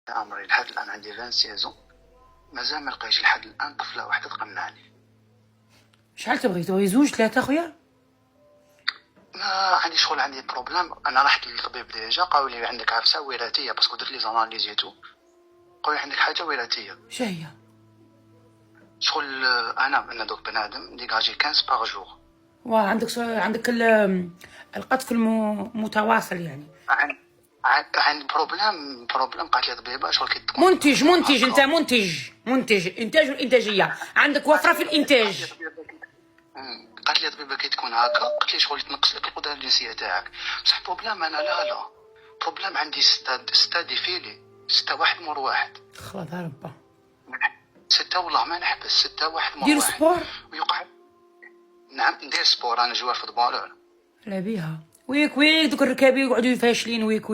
عمري لحد الان عندي 20 سيزون مازال ما لقيتش لحد الان طفله واحده تقنعني. شحال تبغي زوج ثلاثه خويا؟ ما عندي شغل، عندي بروبليم. انا رحت للطبيب ديجا، قالوا لي عندك عفسه وراثيه باسكو درت لي زاناليزيتو، قالوا لي عندك حاجه وراثيه. شهيه شغل انا دوك بنادم ديجاجي 15 باغ جور. عندك القطف المتواصل يعني. عندي بروبليم قالت لي طبيبه شغل كي تكون منتج انت منتج انتاج والانتاجيه، عندك وفره في الانتاج. قالت لي طبيبه كي تكون هكا، قلت لي شغل تنقص لك القدره الجنسيه تاعك. بصح بروبليم انا لا بروبليم عندي ستادي فيلي 6 مور واحد. خلاص ربا 6 والله ما نحبس 6 1 مور دير واحد. سبور. ويقع نعم ندير سبور، انا جوار فوتبولور. لا بيها ويك دوك الركابي يقعدوا فاشلين ويك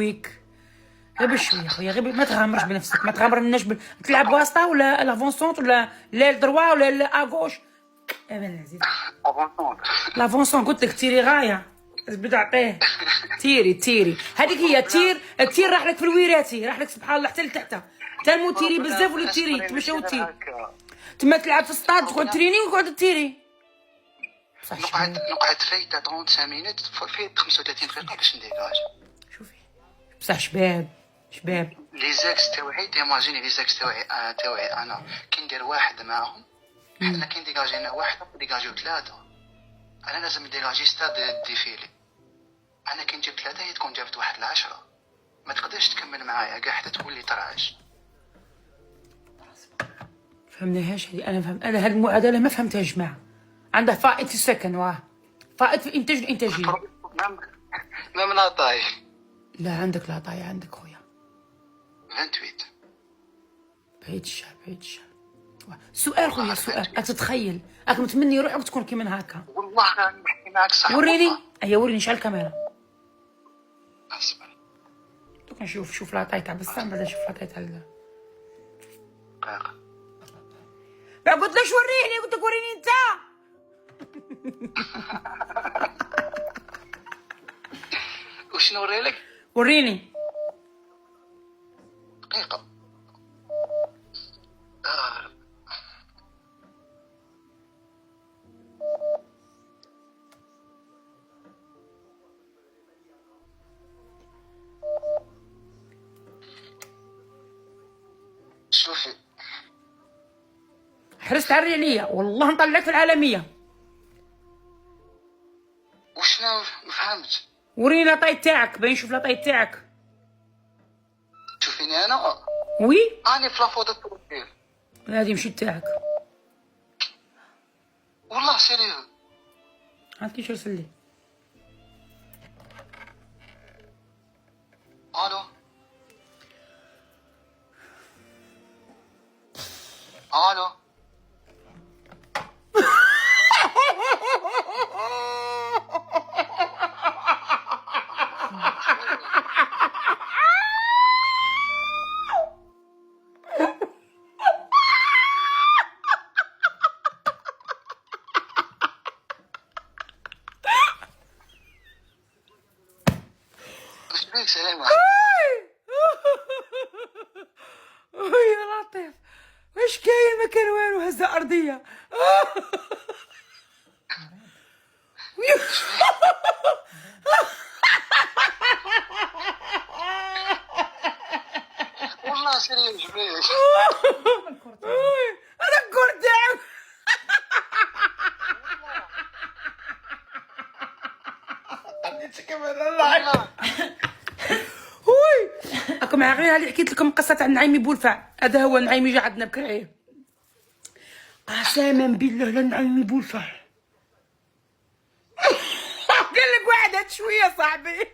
غير بشويه خويا، غير ما تغامرش بنفسك، ما تغامرناش تلعب واسطه ولا لافونسونت ولا لا دروا ولا لا اغوش. امين عزيز لافونسون قلت لك تيري غايه بدا عطيه تيري هذيك هي التير راح لك في الوراثي، راح لك سبحان الله حتى لتحت. انت المو تيري بزاف ولا تيري تمشى وتيري تما تلعب في السطاد تقعد تريني وتقعد تيري. نقعد فايته 35 مينوت في 35 دقيقه باش نديكاج. شوفي بصح شباب لي زاكس تاوعي تيماجيني لي زاكس تاوعي انا كي ندير واحد معاهم، حنا كي نديكاجينا واحد نديكاجيو 3. انا لازم نديكاجي ستاد ديفيلي. انا كي نجيب 3 هي تكون جابت واحد 10، ما تقدرش تكمل معايا كاع حتى تولي ترعش. فهمناهاش هذه. انا فهم، انا هذه المعادله ما فهمتها يا جماعه. عندها فائض في السكن فائض في الانتاج والانتاجيه. ما من عطاي. لا عندك لا طاي عندك خويا 28. بعيد الشهر سؤال خويا سؤال، أتتخيل راك متمني روحك تكون كيما هكا؟ والله راني نحكي معاك صح. وريني شعل الكاميرا. اسمع دوك نشوف لاطاي تاع بسام بعدا نشوف لاطاي تاع قلت لك وريني، قلت لك وريني انت. وشنو نوريلك؟ وريني دقيقة. شوفي حرصت على الرياليه والله نطلعك في العالميه. وشنو ما فهمتش. وريني لاطاي تاعك باين نشوف لاطاي تاعك. تشوفيني انا؟ وي اني في لافوطو البروفيل. هذه ماشي تاعك والله سيريو. عاد كي يرسل لي. الو الو وش سلامة. يا لطيف واش كاين؟ ما كان والو، هزه ارضيه. والله سيريو جبريل. انا كنت راكم عاقلين اللي حكيت لكم قصه تاع نعيمي بولفع؟ هذا هو نعيمي جا عندنا بكرعيه. قسما بالله لا نعيمي بولفع. قال لك واحد هاد شويه صاحبي.